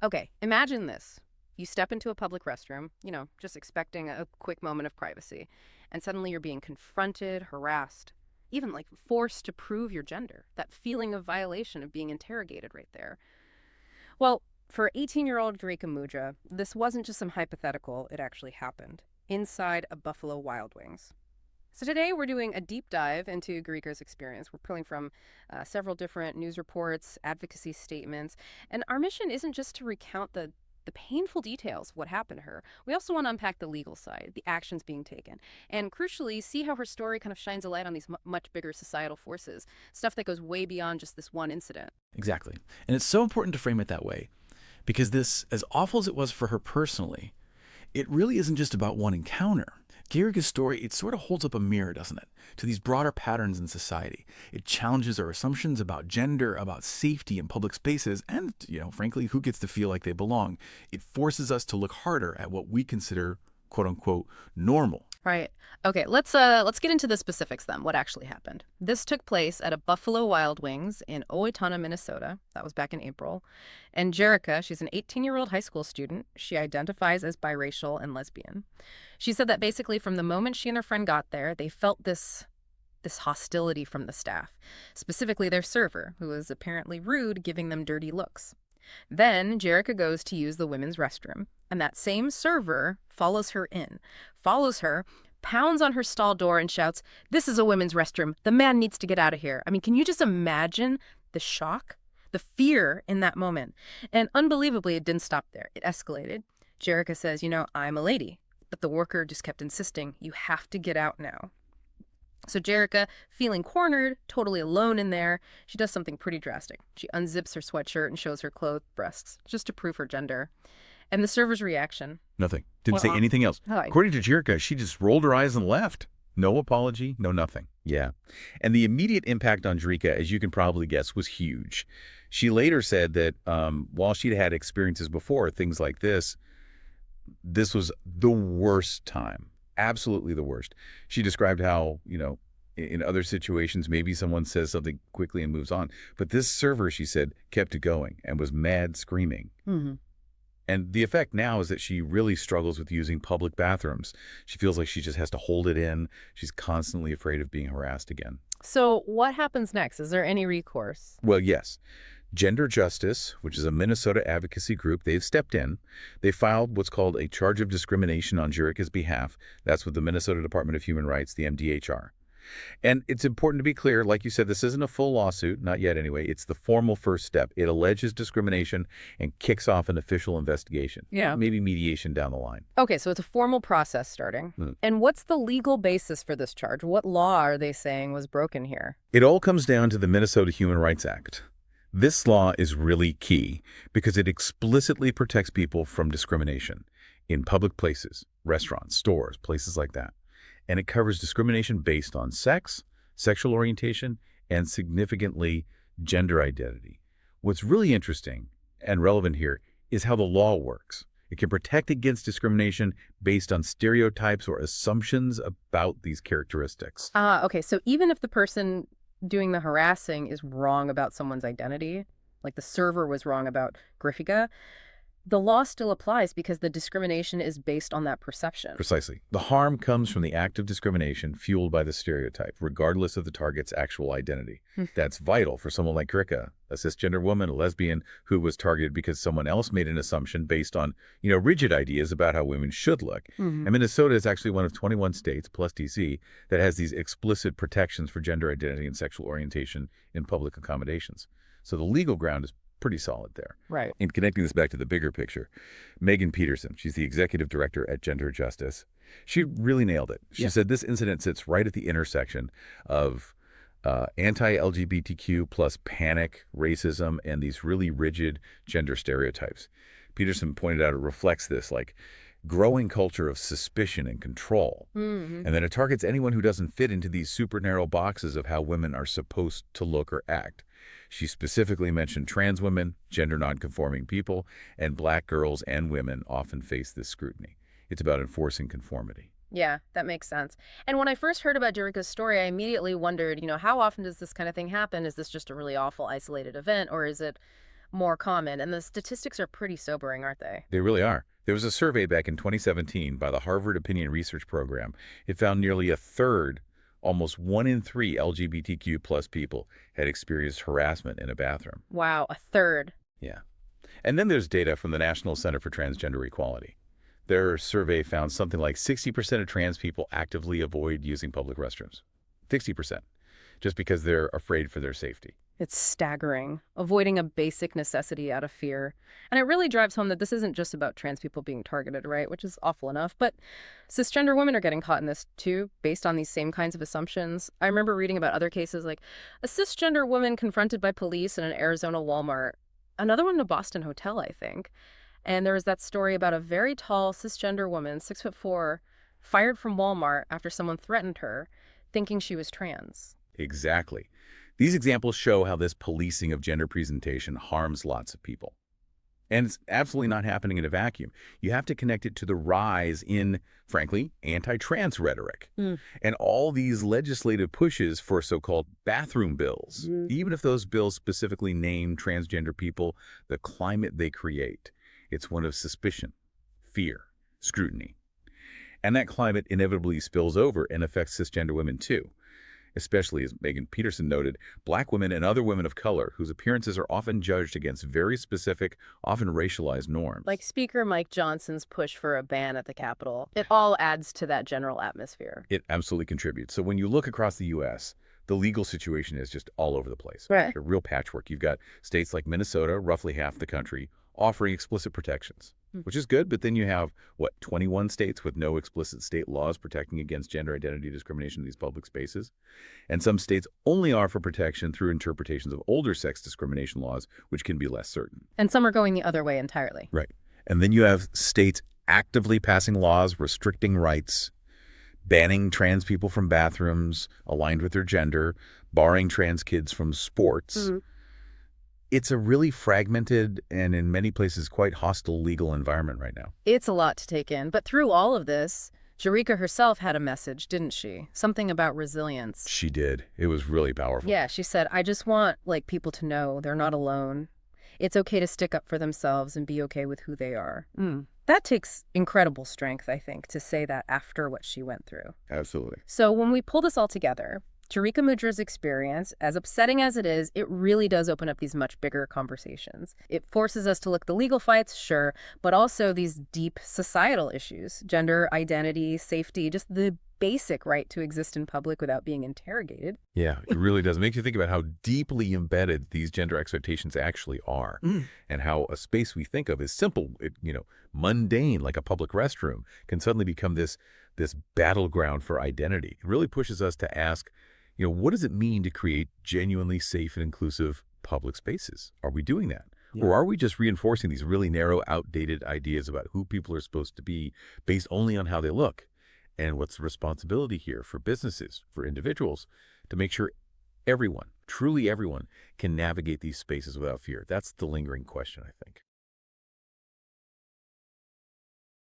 Okay, imagine this. You step into a public restroom, just expecting a quick moment of privacy, and suddenly you're being confronted, harassed, even like forced to prove your gender. That feeling of violation of being interrogated right there. Well, for 18-year-old Gerika Mudra, this wasn't just some hypothetical, it actually happened inside a Buffalo Wild Wings. So today we're doing a deep dive into Gerika's experience. We're pulling from several different news reports, advocacy statements, and our mission isn't just to recount the painful details of what happened to her. We also want to unpack the legal side, the actions being taken, and crucially, see how her story kind of shines a light on these much bigger societal forces, stuff that goes way beyond just this one incident. Exactly. And it's so important to frame it that way because this, as awful as it was for her personally, it really isn't just about one encounter. Gerika's story, it sort of holds up a mirror, doesn't it, to these broader patterns in society. It challenges our assumptions about gender, about safety in public spaces, and, frankly, who gets to feel like they belong. It forces us to look harder at what we consider, quote unquote, normal. Right. Okay, let's get into the specifics then. What actually happened? This took place at a Buffalo Wild Wings in Owatonna, Minnesota. That was back in April. And Gerika, she's an 18-year-old high school student. She identifies as biracial and lesbian. She said that basically from the moment she and her friend got there, they felt this hostility from the staff, specifically their server, who was apparently rude, giving them dirty looks. Then Gerika goes to use the women's restroom, and that same server follows her in, pounds on her stall door and shouts, "This is a women's restroom. The man needs to get out of here." I mean, can you just imagine the shock, the fear in that moment? And unbelievably, it didn't stop there. It escalated. Gerika says, "I'm a lady." But the worker just kept insisting, "You have to get out now." So Gerika, feeling cornered, totally alone in there, she does something pretty drastic. She unzips her sweatshirt and shows her clothed breasts, just to prove her gender. And the server's reaction? Nothing. Didn't say anything else. Oh, According to Gerika, she just rolled her eyes and left. No apology, no nothing. Yeah. And the immediate impact on Gerika, as you can probably guess, was huge. She later said that while she'd had experiences before, things like this was the worst time. Absolutely the worst. She described how, in other situations, maybe someone says something quickly and moves on. But this server, she said, kept it going and was mad screaming. Mm-hmm. And the effect now is that she really struggles with using public bathrooms. She feels like she just has to hold it in. She's constantly afraid of being harassed again. So what happens next? Is there any recourse? Well, yes. Gender Justice, which is a Minnesota advocacy group, they've stepped in. They filed what's called a charge of discrimination on Gerika's behalf. That's with the Minnesota Department of Human Rights, the MDHR. And it's important to be clear, like you said, this isn't a full lawsuit, not yet anyway. It's the formal first step. It alleges discrimination and kicks off an official investigation. Yeah. Maybe mediation down the line. Okay, so it's a formal process starting. And what's the legal basis for this charge? What law are they saying was broken here? It all comes down to the Minnesota Human Rights Act. This law is really key because it explicitly protects people from discrimination in public places, restaurants, stores, places like that. And it covers discrimination based on sex, sexual orientation, and significantly gender identity. What's really interesting and relevant here is how the law works. It can protect against discrimination based on stereotypes or assumptions about these characteristics. Okay, so even if the person doing the harassing is wrong about someone's identity, like the server was wrong about Gerika, the law still applies because the discrimination is based on that perception. Precisely. The harm comes from the act of discrimination fueled by the stereotype, regardless of the target's actual identity. That's vital for someone like Gerika, a cisgender woman, a lesbian, who was targeted because someone else made an assumption based on, rigid ideas about how women should look. And Minnesota is actually one of 21 states, plus D.C., that has these explicit protections for gender identity and sexual orientation in public accommodations. So the legal ground is pretty solid there. Right. In connecting this back to the bigger picture, Megan Peterson, she's the executive director at Gender Justice. She really nailed it. She said this incident sits right at the intersection of anti-LGBTQ plus panic, racism, and these really rigid gender stereotypes. Peterson pointed out it reflects this growing culture of suspicion and control. And then it targets anyone who doesn't fit into these super narrow boxes of how women are supposed to look or act. She specifically mentioned trans women, gender nonconforming people, and Black girls and women often face this scrutiny. It's about enforcing conformity. Yeah, that makes sense. And when I first heard about Gerika's story, I immediately wondered, how often does this kind of thing happen? Is this just a really awful, isolated event, or is it more common, and the statistics are pretty sobering, aren't they? They really are. There was a survey back in 2017 by the Harvard Opinion Research Program. It found nearly a third, almost 1 in 3 LGBTQ plus people had experienced harassment in a bathroom. Wow, a third. Yeah. And then there's data from the National Center for Transgender Equality. Their survey found something like 60% of trans people actively avoid using public restrooms. 60%. Just because they're afraid for their safety. It's staggering, avoiding a basic necessity out of fear. And it really drives home that this isn't just about trans people being targeted, right? Which is awful enough. But cisgender women are getting caught in this too, based on these same kinds of assumptions. I remember reading about other cases like a cisgender woman confronted by police in an Arizona Walmart, another one in a Boston hotel, I think. And there was that story about a very tall cisgender woman, 6'4", fired from Walmart after someone threatened her, thinking she was trans. Exactly. These examples show how this policing of gender presentation harms lots of people. And it's absolutely not happening in a vacuum. You have to connect it to the rise in, frankly, anti-trans rhetoric. And all these legislative pushes for so-called bathroom bills. Even if those bills specifically name transgender people, the climate they create, it's one of suspicion, fear, scrutiny. And that climate inevitably spills over and affects cisgender women too. Especially, as Megan Peterson noted, Black women and other women of color whose appearances are often judged against very specific, often racialized norms. Like Speaker Mike Johnson's push for a ban at the Capitol. It all adds to that general atmosphere. It absolutely contributes. So when you look across the U.S., the legal situation is just all over the place. Right. A real patchwork. You've got states like Minnesota, roughly half the country, offering explicit protections, which is good. But then you have, 21 states with no explicit state laws protecting against gender identity discrimination in these public spaces. And some states only offer protection through interpretations of older sex discrimination laws, which can be less certain. And some are going the other way entirely. Right. And then you have states actively passing laws restricting rights, banning trans people from bathrooms aligned with their gender, barring trans kids from sports. It's a really fragmented and in many places quite hostile legal environment right now. It's a lot to take in. But through all of this, Gerika herself had a message, didn't she? Something about resilience. She did. It was really powerful. Yeah, she said, I just want people to know they're not alone. It's okay to stick up for themselves and be okay with who they are. That takes incredible strength, I think, to say that after what she went through. Absolutely. So when we pull this all together, Gerika Mudra's experience, as upsetting as it is, it really does open up these much bigger conversations. It forces us to look at the legal fights, sure, but also these deep societal issues, gender identity, safety, just the basic right to exist in public without being interrogated. Yeah, it really does. It makes you think about how deeply embedded these gender expectations actually are and how a space we think of as simple, mundane, like a public restroom, can suddenly become this battleground for identity. It really pushes us to ask, what does it mean to create genuinely safe and inclusive public spaces? Are we doing that? Yeah. Or are we just reinforcing these really narrow, outdated ideas about who people are supposed to be based only on how they look? And what's the responsibility here for businesses, for individuals, to make sure everyone, truly everyone, can navigate these spaces without fear? That's the lingering question, I think.